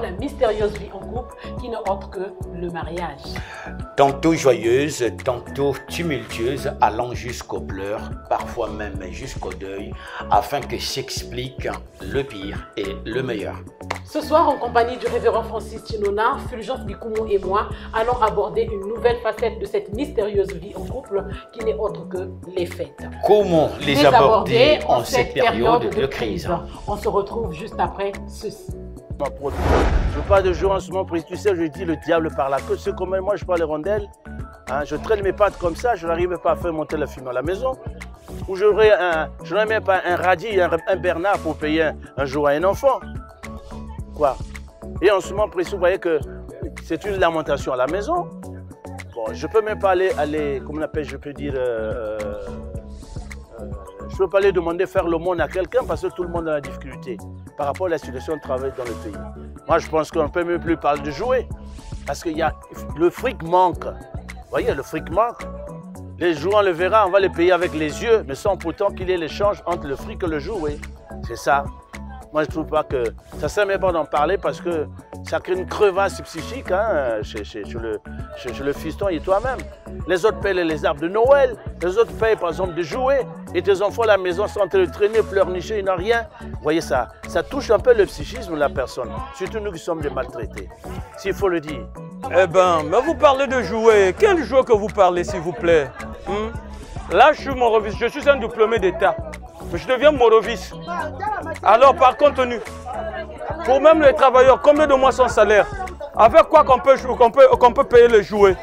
la mystérieuse vie en couple qui n'est autre que le mariage. Tantôt joyeuse, tantôt tumultueuse, allant jusqu'aux pleurs, parfois même jusqu'au deuil, afin que s'explique le pire et le meilleur. Ce soir, en compagnie du révérend Francis Chinona, Fulgence Bikoumou et moi allons aborder une nouvelle facette de cette mystérieuse vie en couple qui n'est autre que les fêtes. Comment les aborder en cette période de crise? On se retrouve juste après ceci. Je ne veux pas de jour en ce moment, tu sais, je dis le diable par la queue. C'est comme moi, je parle les rondelles. Hein, je traîne mes pattes comme ça, je n'arrive pas à faire monter la fumée à la maison. Ou je n'aurais même pas un radis, un Bernard pour payer un jour à un enfant. Quoi? Et en ce moment précis, vous voyez que c'est une lamentation à la maison. Bon, je ne peux même pas aller comment on appelle, je peux dire, je ne peux pas aller demander faire le monde à quelqu'un parce que tout le monde a la difficulté par rapport à la situation de travail dans le pays. Moi, je pense qu'on ne peut même plus parler de jouer parce que le fric manque. Vous voyez, le fric manque. Les joueurs, on le verra, on va les payer avec les yeux, mais sans pourtant qu'il y ait l'échange entre le fric et le jouet. C'est ça. Moi, je ne trouve pas que ça ne sert même pas d'en parler parce que ça crée une crevasse psychique hein, chez le fiston et toi-même. Les autres payent les arbres de Noël, les autres payent par exemple des jouets et tes enfants à la maison sont en train de traîner, pleurnicher, ils n'ont rien. Vous voyez ça, ça touche un peu le psychisme de la personne, surtout nous qui sommes des maltraités, s'il faut le dire. Eh ben, mais vous parlez de jouets. Quel jouet que vous parlez, s'il vous plaît? Là, je suis Morovis, je suis un diplômé d'État. Je deviens Morovis. Alors, par contenu, pour même les travailleurs, combien de mois sans salaire? Avec quoi qu'on peut payer les jouets?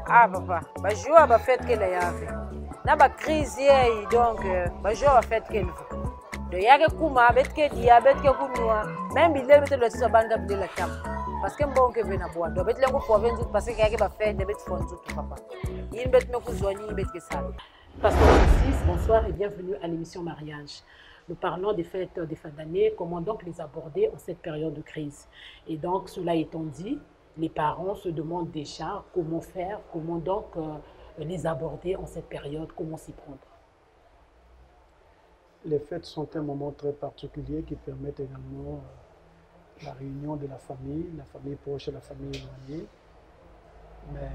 Ah, papa, je joue à la fête qu'elle a fait. Dans la crise, donc, je joue à la fête qu'elle veut. De yage kuma bet ke dia bet ke kunwa même il est le tisa banda de la cam parce que bon que vena boa do bet lengo province parce que yage ba fait de bet fonzu tout papa il bet me kuzoni bet ke ça. Pasteur Francis, bonsoir et bienvenue à l'émission Mariage. Nous parlons des fêtes des fins d'année, comment donc les aborder en cette période de crise. Et donc, cela étant dit, les parents se demandent déjà comment faire, comment donc les aborder en cette période, comment s'y prendre. Les fêtes sont un moment très particulier qui permettent également la réunion de la famille proche et la famille éloignée. Mais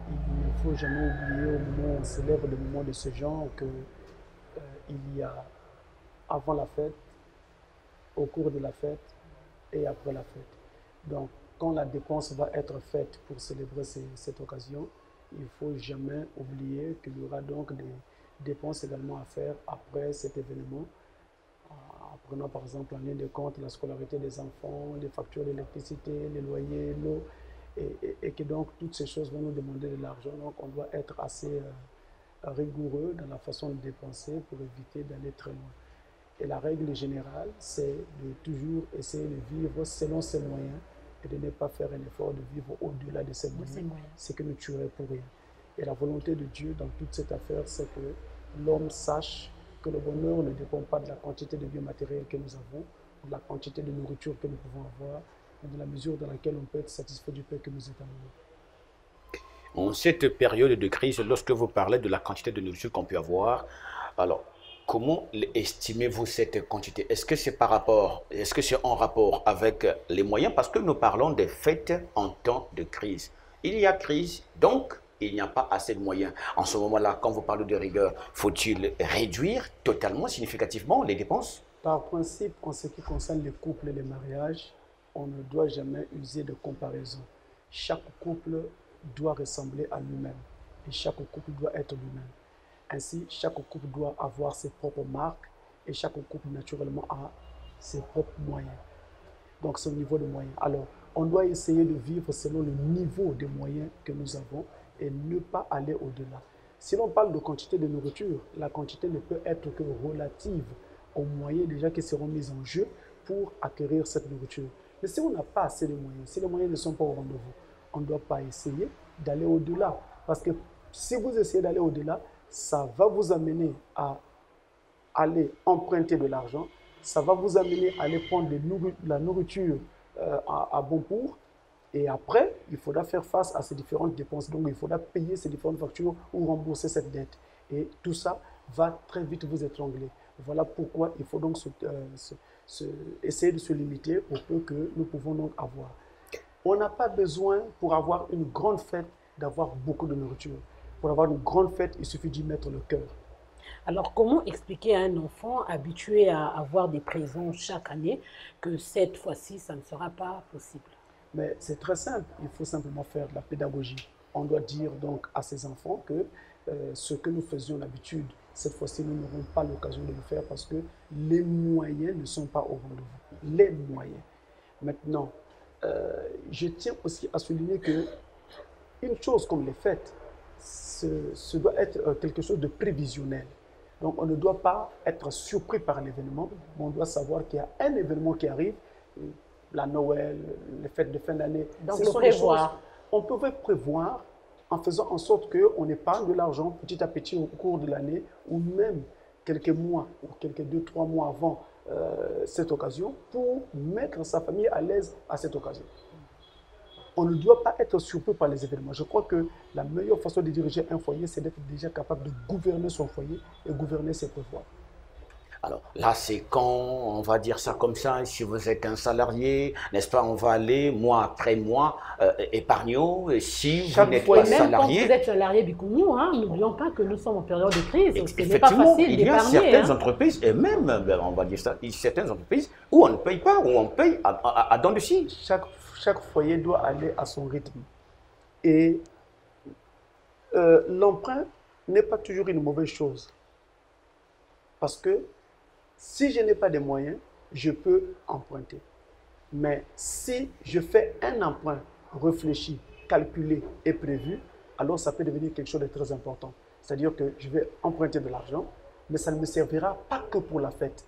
il ne faut jamais oublier au moment où on célèbre le moment de ce genre qu'il y a avant la fête, au cours de la fête et après la fête. Donc, quand la dépense va être faite pour célébrer cette occasion, il ne faut jamais oublier qu'il y aura donc des dépenses également à faire après cet événement, en prenant par exemple en ligne de compte la scolarité des enfants, les factures d'électricité, les loyers, l'eau, et que donc toutes ces choses vont nous demander de l'argent. Donc on doit être assez rigoureux dans la façon de dépenser pour éviter d'aller très loin. Et la règle générale, c'est de toujours essayer de vivre selon ses moyens et de ne pas faire un effort de vivre au-delà de ses moyens, ce qui nous tuerait pour rien. Et la volonté de Dieu dans toute cette affaire, c'est que l'homme sache que le bonheur ne dépend pas de la quantité de biens matériels que nous avons, ou de la quantité de nourriture que nous pouvons avoir, mais de la mesure dans laquelle on peut être satisfait du peu que nous établissons. En cette période de crise, lorsque vous parlez de la quantité de nourriture qu'on peut avoir, alors comment estimez-vous cette quantité? Est-ce que c'est en rapport avec les moyens? Parce que nous parlons des fêtes en temps de crise. Il y a crise, donc il n'y a pas assez de moyens. En ce moment-là, quand vous parlez de rigueur, faut-il réduire totalement, significativement les dépenses? Par principe, en ce qui concerne les couples et les mariages, on ne doit jamais user de comparaison. Chaque couple doit ressembler à lui-même et chaque couple doit être lui-même. Ainsi, chaque couple doit avoir ses propres marques et chaque couple, naturellement, a ses propres moyens. Donc, c'est au niveau des moyens. Alors, on doit essayer de vivre selon le niveau des moyens que nous avons et ne pas aller au-delà. Si l'on parle de quantité de nourriture, la quantité ne peut être que relative aux moyens déjà qui seront mis en jeu pour acquérir cette nourriture. Mais si on n'a pas assez de moyens, si les moyens ne sont pas au rendez-vous, on ne doit pas essayer d'aller au-delà. Parce que si vous essayez d'aller au-delà, ça va vous amener à aller emprunter de l'argent, ça va vous amener à aller prendre de la nourriture à bon pour. Et après, il faudra faire face à ces différentes dépenses. Donc, il faudra payer ces différentes factures ou rembourser cette dette. Et tout ça va très vite vous étrangler. Voilà pourquoi il faut donc essayer de se limiter au peu que nous pouvons donc avoir. On n'a pas besoin, pour avoir une grande fête, d'avoir beaucoup de nourriture. Pour avoir une grande fête, il suffit d'y mettre le cœur. Alors, comment expliquer à un enfant habitué à avoir des présents chaque année que cette fois-ci, ça ne sera pas possible? Mais c'est très simple, il faut simplement faire de la pédagogie. On doit dire donc à ces enfants que ce que nous faisions d'habitude, cette fois-ci, nous n'aurons pas l'occasion de le faire parce que les moyens ne sont pas au rendez-vous. Les moyens. Maintenant, je tiens aussi à souligner que une chose comme les fêtes, ce doit être quelque chose de prévisionnel. Donc, on ne doit pas être surpris par l'événement, mais on doit savoir qu'il y a un événement qui arrive, la Noël, les fêtes de fin d'année. Donc, le prévoir. On pouvait prévoir en faisant en sorte qu'on épargne de l'argent petit à petit au cours de l'année, ou même quelques mois, ou quelques 2-3 mois avant cette occasion, pour mettre sa famille à l'aise à cette occasion. On ne doit pas être surpris par les événements. Je crois que la meilleure façon de diriger un foyer, c'est d'être déjà capable de gouverner son foyer et gouverner ses pouvoirs. Alors là, c'est quand, on va dire ça comme ça, si vous êtes un salarié, n'est-ce pas, on va aller mois après mois, épargnons. Si vous n'êtes pas salarié... Même quand vous êtes salarié Bikouniou, hein, n'oublions pas que nous sommes en période de crise. Ce n'est pas Effectivement, facile il y a d'épargner. certaines entreprises, et même, on va dire ça, certaines entreprises où on ne paye pas, où on paye à dents de scie. Chaque foyer doit aller à son rythme. Et l'emprunt n'est pas toujours une mauvaise chose. Parce que si je n'ai pas de moyens, je peux emprunter. Mais si je fais un emprunt réfléchi, calculé et prévu, alors ça peut devenir quelque chose de très important. C'est-à-dire que je vais emprunter de l'argent, mais ça ne me servira pas que pour la fête.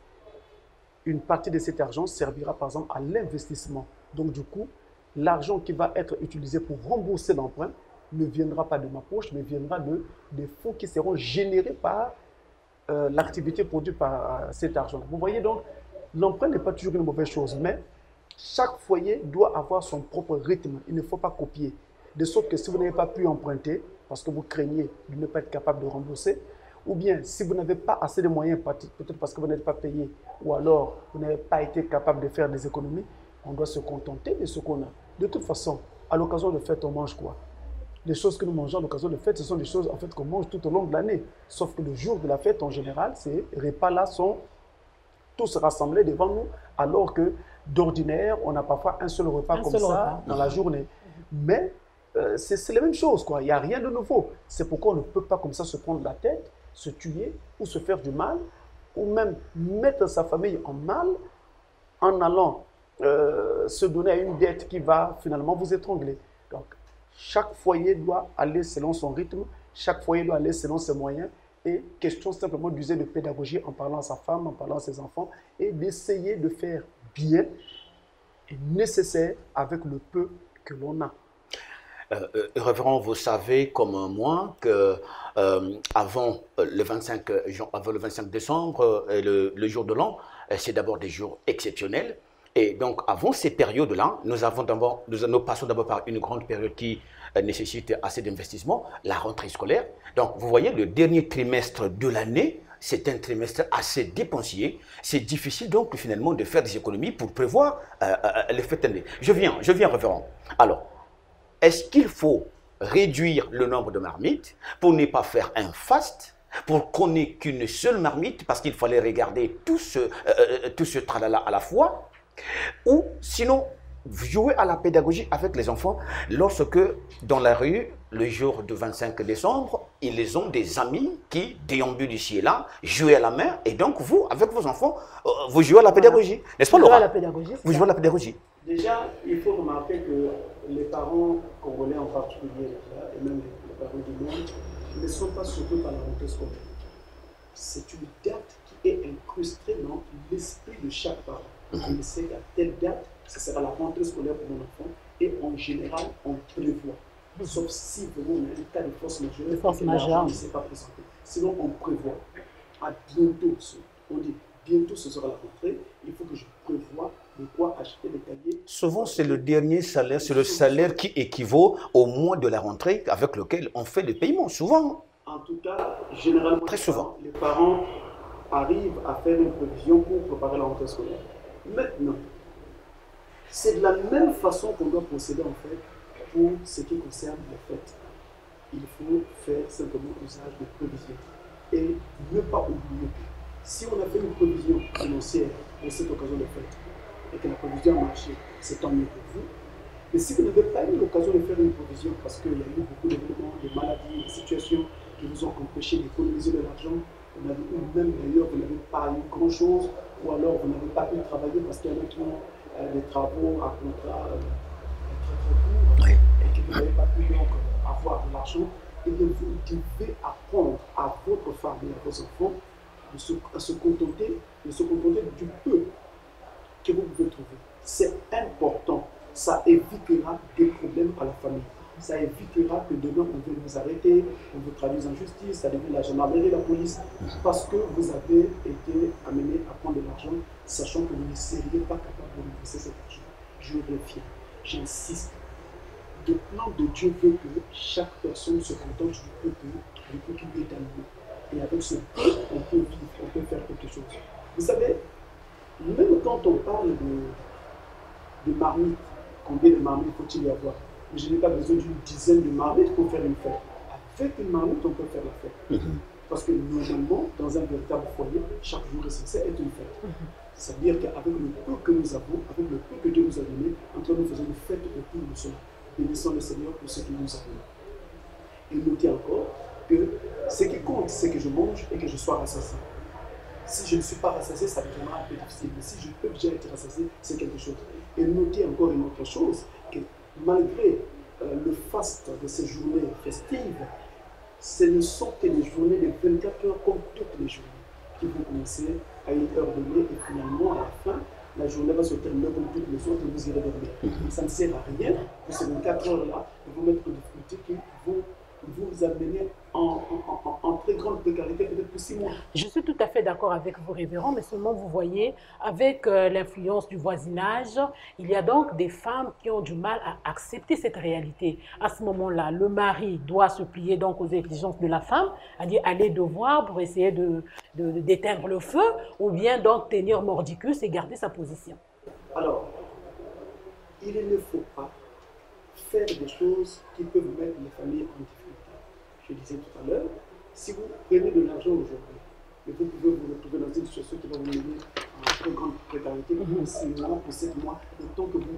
Une partie de cet argent servira par exemple à l'investissement. Donc du coup, l'argent qui va être utilisé pour rembourser l'emprunt ne viendra pas de ma poche, mais viendra des fonds qui seront générés par l'activité produite par cet argent. Vous voyez donc, l'emprunt n'est pas toujours une mauvaise chose, mais chaque foyer doit avoir son propre rythme. Il ne faut pas copier. De sorte que si vous n'avez pas pu emprunter, parce que vous craignez de ne pas être capable de rembourser, ou bien si vous n'avez pas assez de moyens, peut-être parce que vous n'êtes pas payé, ou alors vous n'avez pas été capable de faire des économies, on doit se contenter de ce qu'on a. De toute façon, à l'occasion de fête, on mange quoi? Les choses que nous mangeons à l'occasion de fête, ce sont des choses en fait qu'on mange tout au long de l'année. Sauf que le jour de la fête, en général, ces repas-là sont tous rassemblés devant nous, alors que d'ordinaire, on a parfois un seul repas dans la journée. Mais c'est la même chose, quoi. Il n'y a rien de nouveau. C'est pourquoi on ne peut pas comme ça se prendre la tête, se tuer ou se faire du mal, ou même mettre sa famille en mal en allant se donner à une dette qui va finalement vous étrangler. Donc, chaque foyer doit aller selon son rythme, chaque foyer doit aller selon ses moyens, et question simplement d'user de pédagogie en parlant à sa femme, en parlant à ses enfants, et d'essayer de faire bien et nécessaire avec le peu que l'on a. Révérend, vous savez comme moi que avant le 25 décembre, le jour de l'an, c'est d'abord des jours exceptionnels. Et donc, avant ces périodes-là, nous passons d'abord par une grande période qui nécessite assez d'investissement, la rentrée scolaire. Donc, vous voyez, le dernier trimestre de l'année, c'est un trimestre assez dépensier. C'est difficile donc finalement de faire des économies pour prévoir les fêtes d'année. Je viens, révérend. Alors, est-ce qu'il faut réduire le nombre de marmites pour ne pas faire un faste, pour qu'on n'ait qu'une seule marmite, parce qu'il fallait regarder tout ce tralala à la fois? Ou sinon, jouer à la pédagogie avec les enfants lorsque dans la rue, le jour du 25 décembre, ils ont des amis qui déambulent ici et là, jouent à la main, et donc vous, avec vos enfants, vous jouez à la pédagogie. N'est-ce pas, Laura? Vous jouez à la pédagogie. Déjà, il faut remarquer que les parents congolais en particulier, et même les parents du monde, ne sont pas surpris par la rentrée scolaire. C'est une date qui est incrustée dans l'esprit de chaque parent. Je sais qu'à telle date, ce sera la rentrée scolaire pour mon enfant, et en général, on prévoit. Sauf si vraiment on a un cas de force majeure, ne s'est pas présenté. Sinon, on prévoit. À bientôt, on dit bientôt ce sera la rentrée, il faut que je prévoie de quoi acheter des cahiers. Souvent, c'est le dernier salaire, c'est le salaire qui équivaut au mois de la rentrée avec lequel on fait le paiement, souvent. En tout cas, généralement, très souvent, les parents arrivent à faire une prévision pour préparer la rentrée scolaire. Maintenant, c'est de la même façon qu'on doit procéder en fait pour ce qui concerne les fêtes. Il faut faire simplement usage de prévisions et ne pas oublier que si on a fait une prévision financière pour cette occasion de fête et que la prévision a marché, c'est tant mieux pour vous. Mais si vous n'avez pas eu l'occasion de faire une prévision parce qu'il y a eu beaucoup d'événements, de maladies, de situations qui vous ont empêché d'économiser de l'argent, ou même d'ailleurs vous n'avez pas eu grand-chose, ou alors vous n'avez pas pu travailler parce qu'il y en a qui ont des travaux à contrat très court et que vous n'avez pas pu donc avoir de l'argent, et bien vous devez apprendre à votre femme et à vos enfants de se contenter du peu que vous pouvez trouver. C'est important. Ça évitera des problèmes à la famille. Ça évitera que demain on veut vous arrêter, on vous traduise en justice, ça devient la gendarmerie, la police, parce que vous avez été amené à prendre de l'argent, sachant que vous ne seriez pas capable de rembourser cet argent. Je reviens, j'insiste. Le plan de Dieu veut que chaque personne se contente du peu qu'il lui est alloué. Et avec ce peu, on peut vivre, on peut faire quelque chose. Vous savez, même quand on parle de marmites, combien de marmites faut-il y avoir? Je n'ai pas besoin d'une dizaine de marmites pour faire une fête. Avec une marmite, on peut faire la fête. Parce que normalement, dans un véritable foyer, chaque jour est censé être une fête. C'est-à-dire qu'avec le peu que nous avons, avec le peu que Dieu nous a donné, entre nous faisons une fête autour de cela. Bénissons le Seigneur pour ce qu'il nous a donné. Et notez encore que ce qui compte, c'est que je mange et que je sois rassasié. Si je ne suis pas rassasié, ça deviendra un peu difficile. Mais si je peux déjà être rassasié, c'est quelque chose. Et notez encore une autre chose, que malgré le faste de ces journées festives, ce ne sont que des journées de 24 heures comme toutes les journées, qui vont commencer à une heure donnée et finalement à la fin, la journée va se terminer comme toutes les autres et vous irez dormir. Ça ne sert à rien pour ces 24 heures-là de vous mettre des difficultés qui vont vous amener en très grande précarité, peut-être pour 6 mois. Je suis tout à fait d'accord avec vous, révérend, mais seulement vous voyez, avec l'influence du voisinage, il y a donc des femmes qui ont du mal à accepter cette réalité. À ce moment-là, le mari doit se plier donc aux exigences de la femme, c'est-à-dire aller devoir pour essayer d'éteindre le feu, ou bien donc tenir mordicus et garder sa position. Alors, il ne faut pas faire des choses qui peuvent mettre les familles en difficulté. Je disais tout à l'heure, si vous prenez de l'argent aujourd'hui, vous pouvez vous retrouver dans une situation qui va vous mener en très grande précarité pour 6 mois, pour 7 mois, le temps que vous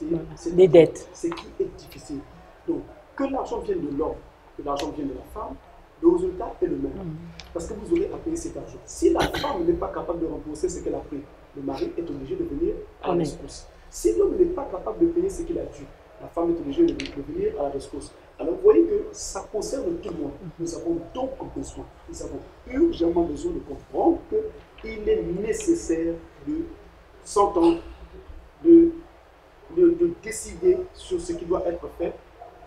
remboursez des dettes. Ce qui est difficile. Donc, que l'argent vienne de l'homme, que l'argent vienne de la femme, le résultat est le même. Parce que vous aurez à payer cet argent. Si la femme n'est pas capable de rembourser ce qu'elle a pris, le mari est obligé de venir à la rescousse. Si l'homme n'est pas capable de payer ce qu'il a dû, la femme est obligée de venir à la rescousse. Alors vous voyez que ça concerne tout le monde. Nous avons donc besoin, nous avons urgemment besoin de comprendre qu'il est nécessaire de s'entendre, de décider sur ce qui doit être fait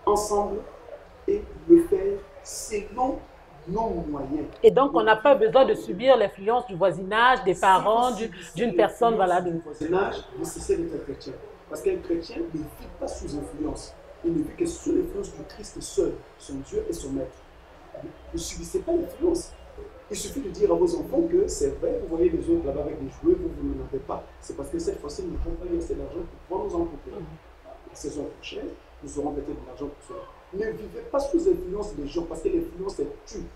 ensemble et le faire selon nos moyens. Et donc on n'a pas besoin de subir l'influence du voisinage, des parents, d'une personne. Voilà, du voisinage, vous cessez d'être chrétien. Parce qu'un chrétien ne vit pas sous influence. Il ne vit que sous l'influence du Christ seul, son Dieu et son Maître. Ne subissez pas l'influence. Il suffit de dire à vos enfants que c'est vrai, vous voyez les autres là-bas avec des jouets, vous n'en avez pas. C'est parce que cette fois-ci, nous n'avons pas eu assez d'argent pour pouvoir nous en couper. La saison prochaine, nous aurons peut-être de l'argent pour cela. Ne vivez pas sous l'influence des gens, parce que l'influence est tue.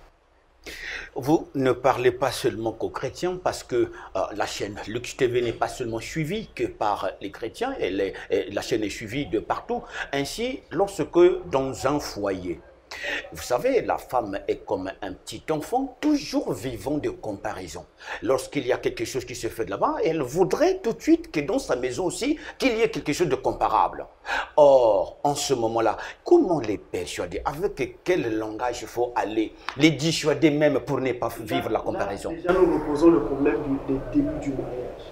Vous ne parlez pas seulement qu'aux chrétiens, parce que la chaîne Lux TV n'est pas seulement suivie que par les chrétiens, la chaîne est suivie de partout. Ainsi, lorsque dans un foyer, vous savez, la femme est comme un petit enfant, toujours vivant de comparaison. Lorsqu'il y a quelque chose qui se fait de là-bas, elle voudrait tout de suite que dans sa maison aussi, qu'il y ait quelque chose de comparable. Or, en ce moment-là, comment les persuader? Avec quel langage il faut aller? Les dissuader même pour ne pas vivre la comparaison. Déjà, nous reposons le problème des débuts du mariage.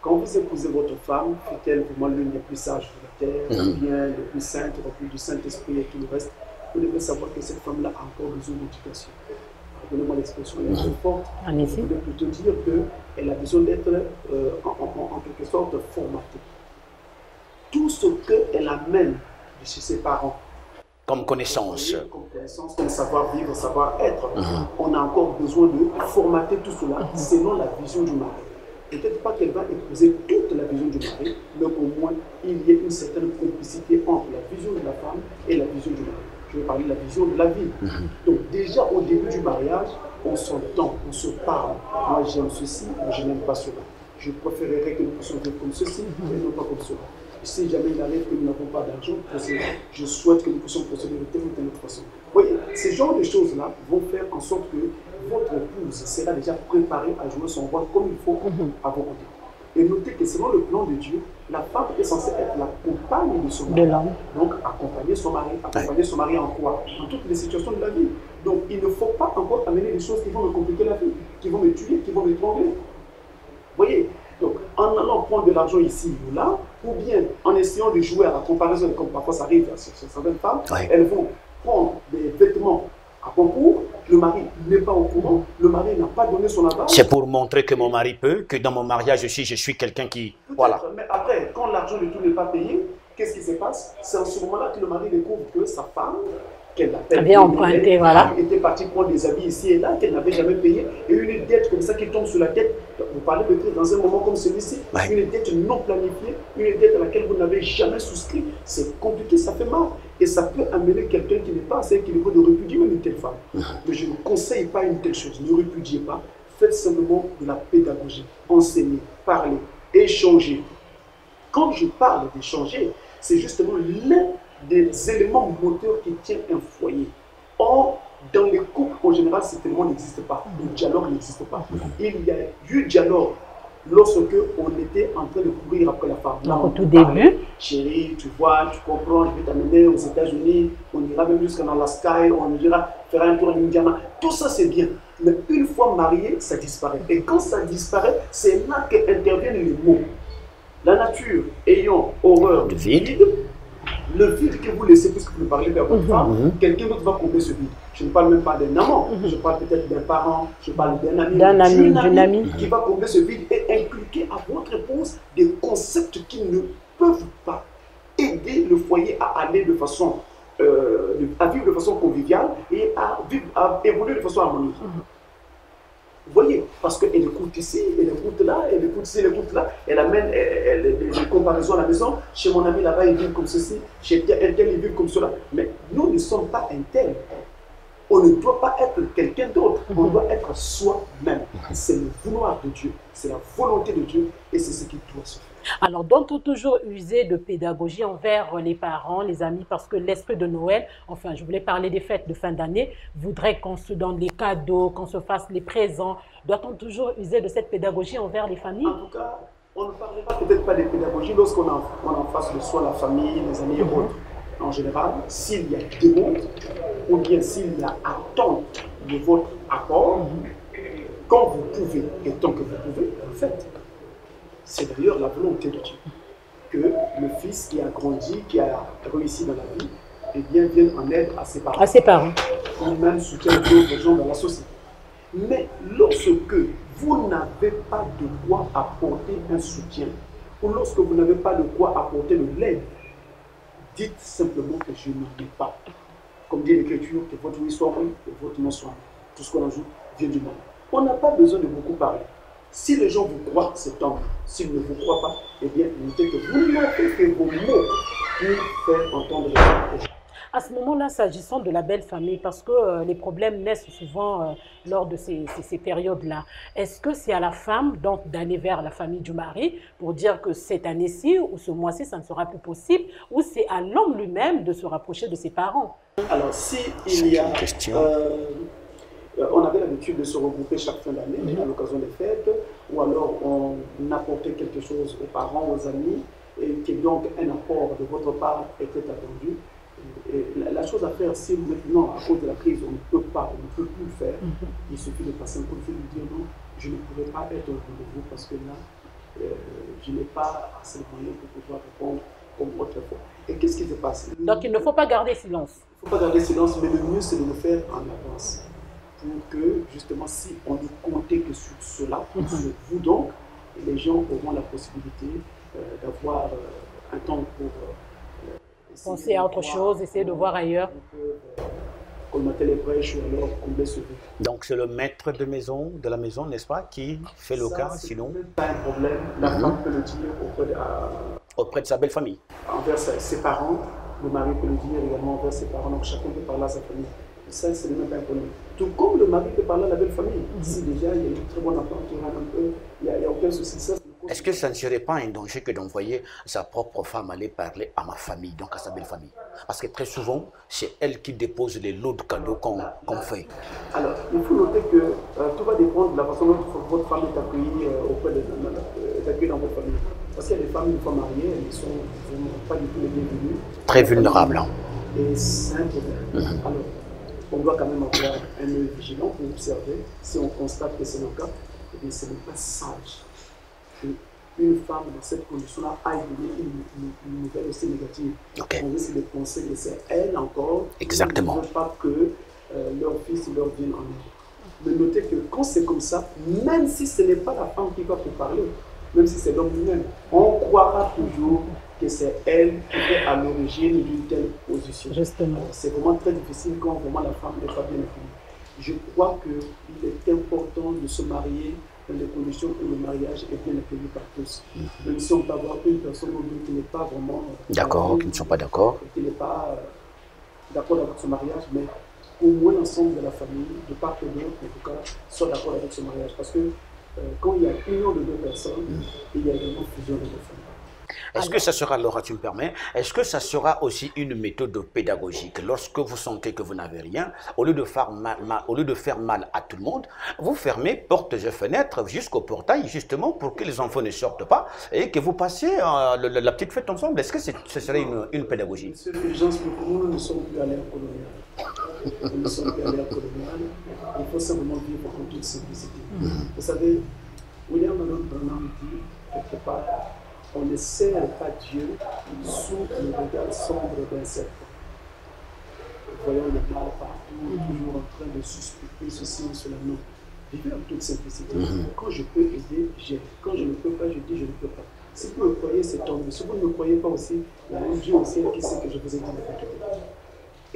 Quand vous épousez votre femme, fait-elle vraiment l'une des plus sages de la terre, ou bien le plus sainte, remplie du Saint-Esprit et tout le reste, vous devez savoir que cette femme-là a encore besoin d'éducation. Pardonnez-moi l'expression, elle est très forte. Je voulais plutôt dire qu'elle a besoin d'être en quelque sorte formatée. Tout ce qu'elle amène de chez ses parents, comme connaissance, comme savoir-vivre, savoir-être, on a encore besoin de formater tout cela selon la vision du mari. peut-être pas qu'elle va épouser toute la vision du mari, mais au moins il y ait une certaine complicité entre la vision de la femme et la vision du mari. Je vais parler de la vision de la vie. Donc déjà au début du mariage, on s'entend, on se parle. Moi j'aime ceci, mais je n'aime pas cela. Je préférerais que nous puissions vivre comme ceci, et non pas comme cela. Et si jamais il arrive que nous n'avons pas d'argent, je souhaite que nous puissions procéder de telle ou telle autre façon. Vous voyez, ces genres de choses-là vont faire en sorte que votre épouse sera déjà préparée à jouer son rôle comme il faut à vos côtés. Et notez que selon le plan de Dieu, la femme est censée être la compagne de son mari. Donc accompagner son mari en quoi? Dans toutes les situations de la vie. Donc il ne faut pas encore amener des choses qui vont me compliquer la vie, qui vont me tuer, qui vont m'étrangler. Vous voyez? Donc, en allant prendre de l'argent ici ou là, ou bien en essayant de jouer à la comparaison, comme parfois ça arrive à certaines femmes, elles vont prendre des vêtements à concours, le mari n'est pas au courant, le mari n'a pas donné son aval. C'est pour montrer que mon mari peut, que dans mon mariage aussi, je suis quelqu'un qui... Voilà. Mais après, quand l'argent de tout n'est pas payé, qu'est-ce qui se passe? C'est en ce moment-là que le mari découvre que sa femme, qu'elle appelle emprunté, voilà, était partie prendre des habits ici et là, qu'elle n'avait jamais payé, et une dette comme ça qui tombe sur la tête. Vous parlez de crise dans un moment comme celui-ci, une dette non planifiée, une dette à laquelle vous n'avez jamais souscrit, c'est compliqué, ça fait mal. Et ça peut amener quelqu'un qui n'est pas assez équilibré de répudier même une telle femme. Mais je ne conseille pas une telle chose, ne répudiez pas, faites simplement de la pédagogie, enseignez, parlez, échangez. Quand je parle d'échanger, c'est justement l'un des éléments moteurs qui tient un foyer. Or, dans les couples, en général, cet élément n'existe pas. Le dialogue n'existe pas. Il y a eu dialogue lorsque on était en train de courir après la femme. Là, au tout début. Chérie, tu vois, tu comprends, je vais t'amener aux États-Unis, on ira même jusqu'en Alaska, on ira faire un tour en Indiana. Tout ça, c'est bien. Mais une fois marié, ça disparaît. Et quand ça disparaît, c'est là qu'interviennent les mots. La nature ayant horreur du vide, le vide que vous laissez, puisque vous parlez de votre femme, quelqu'un d'autre va combler ce vide. Je ne parle même pas d'un amant, je parle peut-être d'un parent, je parle d'un ami, d'une amie qui va combler ce vide et inculquer à votre épouse des concepts qui ne peuvent pas aider le foyer à aller de façon, à vivre de façon conviviale et à évoluer de façon harmonieuse. Vous voyez, parce qu'elle écoute ici, elle écoute là, elle écoute ici, elle écoute là, elle amène des comparaisons à la maison. Chez mon ami là-bas, il vit comme ceci, chez un tel, il vit comme cela. Mais nous ne sommes pas un tel. On ne doit pas être quelqu'un d'autre, on doit être soi-même. C'est le vouloir de Dieu, c'est la volonté de Dieu et c'est ce qui doit se faire. Alors, doit-on toujours user de pédagogie envers les parents, les amis, parce que l'esprit de Noël, enfin, je voulais parler des fêtes de fin d'année, voudrait qu'on se donne les cadeaux, qu'on se fasse les présents. Doit-on toujours user de cette pédagogie envers les familles? En tout cas, on ne parlera peut-être pas de pédagogie lorsqu'on en face de soi la famille, les amis et autres. En général, s'il y a demande ou bien s'il y a attente de votre accord, quand vous pouvez et tant que vous pouvez, vous faites. C'est d'ailleurs la volonté de Dieu que le fils qui a grandi, qui a réussi dans la vie, eh bien, vienne en aide à ses parents. À ses parents. Lui-même soutient d'autres gens dans la société. Mais lorsque vous n'avez pas de quoi apporter un soutien, ou lorsque vous n'avez pas de quoi apporter de l'aide, dites simplement que je n'en ai pas. Comme dit l'Écriture, que votre oui soit oui et votre non soit non. Tout ce qu'on ajoute vient du mal. On n'a pas besoin de beaucoup parler. Si les gens vous croient, c'est tant mieux. S'ils ne vous croient pas, eh bien, notez que vous n'avez que vos mots pour faire entendre les gens. À ce moment-là, s'agissant de la belle famille, parce que les problèmes naissent souvent lors de ces périodes-là, est-ce que c'est à la femme donc d'aller vers la famille du mari pour dire que cette année-ci ou ce mois-ci, ça ne sera plus possible, ou c'est à l'homme lui-même de se rapprocher de ses parents? Alors, si il y a... on avait l'habitude de se regrouper chaque fin d'année à l'occasion des fêtes, ou alors on apportait quelque chose aux parents, aux amis, et que donc un apport de votre part était attendu. Et la chose à faire, si maintenant, à cause de la crise, on ne peut pas, on ne peut plus le faire, il suffit de passer un coup de fil et de dire non, je ne pourrais pas être au rendez-vous parce que là, je n'ai pas assez de moyens pour pouvoir répondre comme autrefois. Et qu'est-ce qui se passe? Donc il ne faut pas garder silence. Il ne faut pas garder silence, mais le mieux c'est de le faire en avance. Pour que, justement, si on ne comptait que sur cela, sur vous donc, les gens auront la possibilité d'avoir un temps pour penser à autre chose, essayer de voir ailleurs. colmater les brèches ou alors combler ce vide. Donc c'est le maître de la maison, n'est-ce pas, qui fait le cas, sinon C'est pas un problème. La femme peut le dire auprès de sa belle famille. Envers ses parents, le mari peut le dire également envers ses parents, donc chacun peut parler à sa famille. Ça, c'est même pas un problème. Tout comme le mari peut parler à la belle famille. Si déjà il y a une très bonne entente qui rentre un peu, il n'y a aucun souci. Est-ce que ça ne serait pas un danger que d'envoyer sa propre femme aller parler à ma famille, donc à sa belle famille? Parce que très souvent, c'est elle qui dépose les lots de cadeaux qu'on fait. Alors, il faut noter que tout va dépendre de la façon dont votre femme est accueillie dans votre famille. Parce qu'il y a des femmes, une fois mariées, elles ne sont pas du tout les bienvenues. Très vulnérables. Hein. Et c'est un problème. Alors, on doit quand même avoir un œil vigilant pour observer. Si on constate que c'est le cas, eh bien, ce n'est pas sage qu'une femme dans cette condition-là aille donner une nouvelle aussi négative. Okay. On risque de penser que c'est elle encore. Exactement. Qui ne veut pas que leur fils leur vienne en aide. Mais notez que quand c'est comme ça, même si ce n'est pas la femme qui va vous parler, même si c'est l'homme lui-même, on croira toujours que c'est elle qui est à l'origine d'une telle position. Justement. C'est vraiment très difficile quand vraiment la femme n'est pas bien accueillie. Je crois qu'il est important de se marier dans des conditions où le mariage est bien accueilli par tous. Même si on peut avoir une personne ou deux qui n'est pas vraiment... D'accord, qui ne sont pas d'accord. Qui n'est pas d'accord avec ce mariage, mais au moins l'ensemble de la famille, de part et d'autre, en tout cas, soit d'accord avec ce mariage. Parce que quand il y a union de deux personnes, il y a également fusion de deux familles. Est-ce que ça sera, Laura, tu me permets, est-ce que ça sera aussi une méthode pédagogique? Lorsque vous sentez que vous n'avez rien, au lieu de faire mal à tout le monde, vous fermez portes et fenêtres jusqu'au portail, justement, pour que les enfants ne sortent pas et que vous passiez la petite fête ensemble. Est-ce que ce serait une pédagogie? Monsieur Fulgence, nous ne sommes plus à l'ère coloniale. Nous ne sommes plus à l'ère coloniale. Il faut simplement vivre en toute simplicité. Vous savez, William Branham dit, quelque part, on ne sert pas Dieu sous le regard sombre d'un serpent. Voyons le mal partout, toujours en train de suspecter ceci ou cela. Non. Vivez en toute simplicité. Quand je peux aider, j'aide. Quand je ne peux pas, je dis je ne peux pas. Si vous me croyez, c'est tant mieux. Si vous ne me croyez pas aussi, il y a un Dieu au ciel qui sait que je vous ai dit de faire.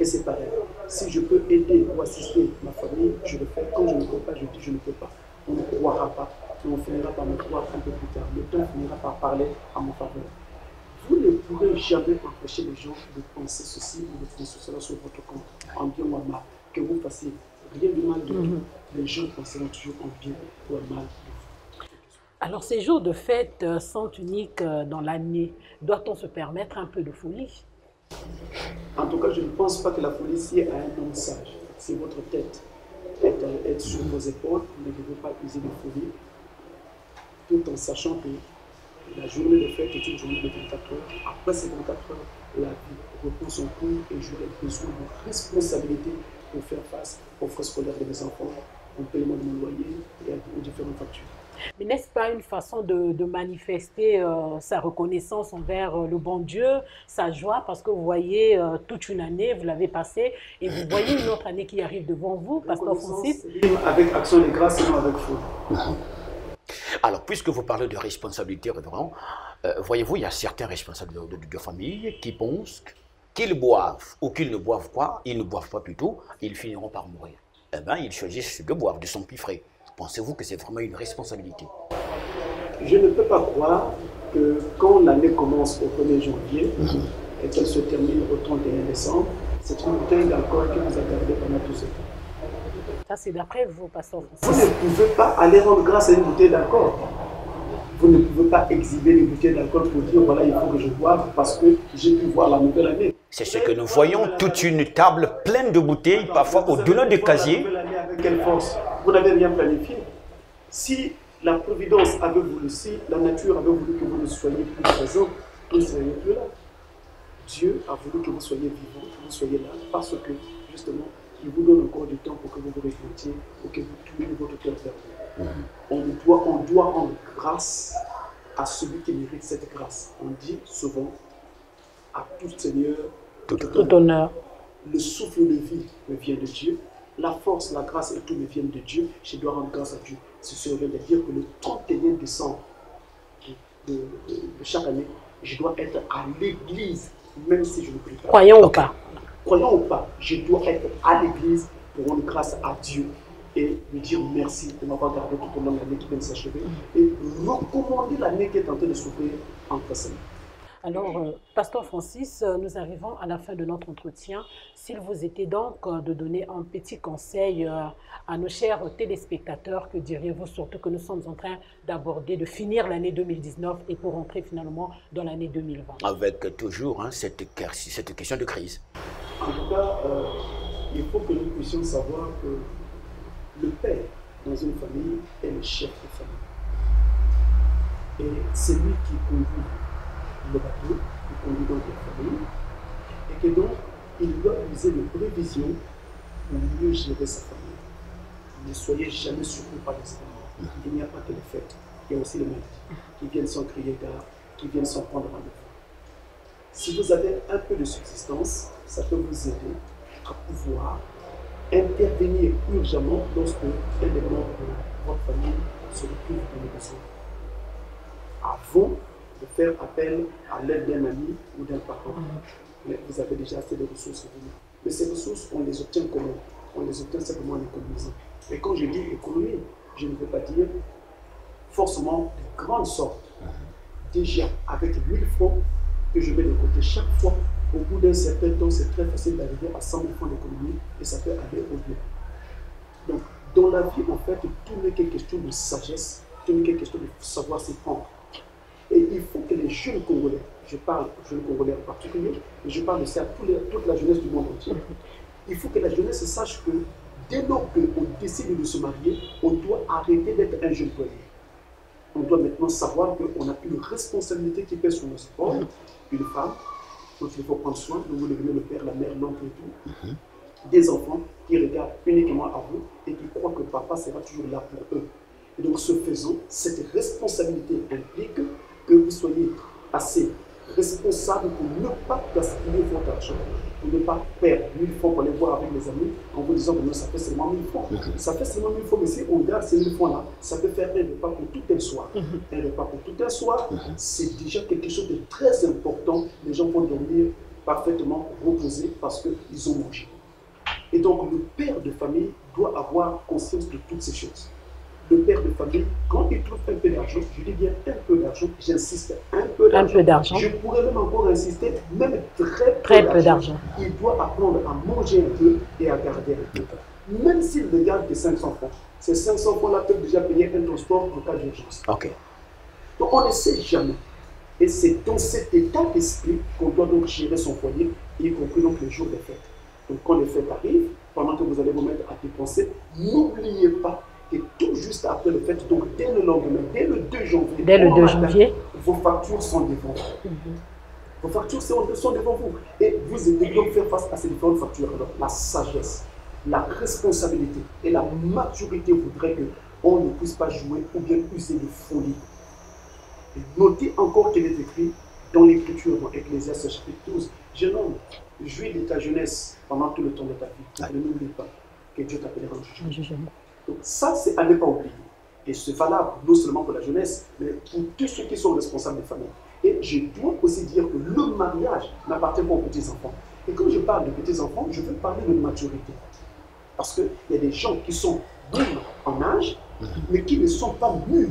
Et c'est pareil. Si je peux aider ou assister ma famille, je le fais. Quand je ne peux pas, je dis je ne peux pas. On ne croira pas. Et on finira par me croire un peu plus tard. Le temps finira par parler à mon faveur. Vous ne pourrez jamais empêcher les gens de penser ceci ou de penser cela sur votre compte, en bien ou en mal. Que vous fassiez rien de mal de tout, les gens penseront toujours en bien ou en mal de vous. Alors, ces jours de fête sont uniques dans l'année. Doit-on se permettre un peu de folie? En tout cas, je ne pense pas que la folie sied à un homme sage. C'est votre tête. Être sur vos épaules, vous ne devez pas user de folie, tout en sachant que la journée de fête est une journée de 24 heures. Après ces 24 heures, la vie reprend son cours et j'aurai besoin de responsabilité pour faire face aux frais scolaires de mes enfants, au paiement de mon loyer et aux différentes factures. Mais n'est-ce pas une façon de manifester sa reconnaissance envers le bon Dieu, sa joie, parce que vous voyez toute une année, vous l'avez passée, et vous voyez une autre année qui arrive devant vous, Pasteur Francis? Avec action de grâce et non avec foi. Alors, puisque vous parlez de responsabilité, révérend, voyez-vous, il y a certains responsables de famille qui pensent qu'ils boivent ou qu'ils ne boivent pas, ils ne boivent pas plutôt, ils finiront par mourir. Eh bien, ils choisissent de boire, de s'empiffrer. Pensez-vous que c'est vraiment une responsabilité? Je ne peux pas croire que quand l'année commence au 1er janvier et qu'elle se termine au 31 décembre, c'est une bouteille d'alcool que vous avez gardée pendant tout ce temps. Ça, c'est d'après vous, Pasteur Vous Francis. ne pouvez pas aller rendre grâce à une bouteille d'alcool. Vous ne pouvez pas exhiber les bouteilles d'alcool pour dire voilà, il faut que je boive parce que j'ai pu voir la nouvelle année. C'est ce que nous voyons, toute une table pleine de bouteilles, parfois au-delà des casiers. Avec quelle force? Vous n'avez rien planifié. Si la providence avait voulu, si la nature avait voulu que vous ne soyez plus présent, vous ne seriez plus là. Dieu a voulu que vous soyez vivant, que vous soyez là, parce que justement, il vous donne encore du temps pour que vous vous réfléchiez, pour que vous tourniez votre cœur vers vous. On doit rendre grâce à celui qui mérite cette grâce. On dit souvent à tout Seigneur, Tout honneur. le souffle de vie me vient de Dieu, la force, la grâce et tout me viennent de Dieu. Je dois rendre grâce à Dieu. Ceci revient de dire que le 31 décembre de chaque année, je dois être à l'église, même si je ne prie pas. Croyons ou pas. croyant ou pas, je dois être à l'église pour rendre grâce à Dieu et lui dire merci de m'avoir gardé tout au long de l'année qui vient de s'achever et recommander l'année qui est en train de s'ouvrir entre ses mains. Alors, Pasteur Francis, nous arrivons à la fin de notre entretien. S'il vous était donc de donner un petit conseil à nos chers téléspectateurs, que diriez-vous, surtout que nous sommes en train d'aborder, de finir l'année 2019 et pour entrer finalement dans l'année 2020? Avec toujours cette question de crise. En tout cas, il faut que nous puissions savoir que le père dans une famille est le chef de famille. Et c'est lui qui conduit le bateau, qui conduit donc la famille, et que donc il doit user de prévision pour mieux gérer sa famille. Ne soyez jamais surpris par les événements. Il n'y a pas que les fêtes, il y a aussi les maladies qui viennent sans crier gare, qui viennent sans prendre rendez-vous. Si vous avez un peu de subsistance, ça peut vous aider à pouvoir intervenir urgemment lorsque un des membres de votre famille se retrouve dans le besoin. Avant de faire appel à l'aide d'un ami ou d'un parent. Mais vous avez déjà assez de ressources. Mais ces ressources, on les obtient comment? On les obtient simplement en économisant. Et quand je dis économie, je ne veux pas dire forcément de grandes sortes. Déjà, avec 1000 francs que je mets de côté chaque fois, au bout d'un certain temps, c'est très facile d'arriver à 100 000 francs d'économie et ça peut aller au-delà. Donc, dans la vie, en fait, tout n'est qu'une question de sagesse, tout n'est qu'une question de savoir s'y prendre. Et il faut que les jeunes Congolais, je parle aux jeunes Congolais en particulier, et je parle de ça à toute la jeunesse du monde entier, il faut que la jeunesse sache que dès lors qu'on décide de se marier, on doit arrêter d'être un jeune poilier. On doit maintenant savoir qu'on a une responsabilité qui pèse sur nos épaules, une femme dont il faut prendre soin, nous devenez le père, la mère, l'oncle et tout, des enfants qui regardent uniquement à vous et qui croient que papa sera toujours là pour eux. Et donc, ce faisant, cette responsabilité implique que vous soyez assez responsable pour ne pas gaspiller votre argent, pour ne pas perdre 1000 francs pour aller voir avec les amis en vous disant que non, ça fait seulement 1000 francs. Ça fait seulement 1000 francs, mais si on garde ces 1000 francs-là, ça peut faire un repas pour tout un soir. Un repas pour tout un soir, c'est déjà quelque chose de très important. Les gens vont dormir parfaitement reposés parce qu'ils ont mangé. Et donc, le père de famille doit avoir conscience de toutes ces choses. Le père de famille, quand il trouve un peu d'argent, je dis bien un peu d'argent, j'insiste, un peu d'argent. Je pourrais même encore insister, même très peu d'argent. Il doit apprendre à manger un peu et à garder un peu. Même s'il ne garde que 500 francs, ces 500 francs-là peuvent déjà payer un transport en cas d'urgence. Ok. Donc on ne sait jamais. Et c'est dans cet état d'esprit qu'on doit donc gérer son foyer, y compris donc les jours des fêtes. Donc quand les fêtes arrivent, pendant que vous allez vous mettre à dépenser, n'oubliez pas que tout juste après le fête, donc dès le lendemain, dès le 2 janvier, vos factures sont devant vous. Vos factures sont devant vous. Et vous devez donc faire face à ces différentes factures. Alors, la sagesse, la responsabilité et la maturité voudraient qu'on ne puisse pas jouer ou bien user de folie. Et notez encore qu'il est écrit dans l'Écriture, dans Ecclésiaste chapitre 12, jeune homme, jouis de ta jeunesse pendant tout le temps de ta vie. Ne n'oublie pas que Dieu t'appellera en jugement. Donc ça, c'est à ne pas oublier. Et c'est valable non seulement pour la jeunesse, mais pour tous ceux qui sont responsables des familles. Et je dois aussi dire que le mariage n'appartient pas aux petits-enfants. Et quand je parle de petits-enfants, je veux parler de maturité. Parce qu'il y a des gens qui sont mûrs en âge, mais qui ne sont pas mûrs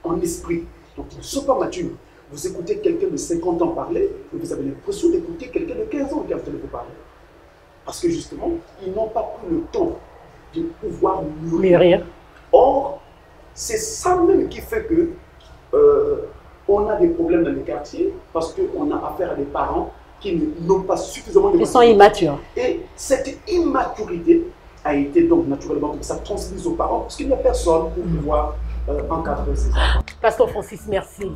en esprit. Donc ils ne sont pas matures. Vous écoutez quelqu'un de 50 ans parler, et vous avez l'impression d'écouter quelqu'un de 15 ans qui est en train de vous parler. Parce que justement, ils n'ont pas pris le temps de pouvoir mûrir. Or, c'est ça même qui fait que on a des problèmes dans les quartiers parce qu'on a affaire à des parents qui n'ont pas suffisamment de maturité. Ils sont immatures. Et cette immaturité a été donc naturellement comme ça transmise aux parents parce qu'il n'y a personne pour pouvoir encadrer ces enfants. Pasteur Francis, merci.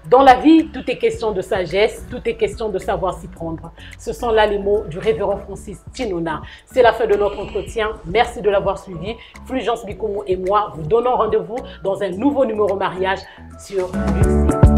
Dans la vie, tout est question de sagesse, tout est question de savoir s'y prendre. Ce sont là les mots du révérend Francis Tchinona. C'est la fin de notre entretien. Merci de l'avoir suivi. Fulgence Bikomo et moi vous donnons rendez-vous dans un nouveau numéro mariage sur l'UC.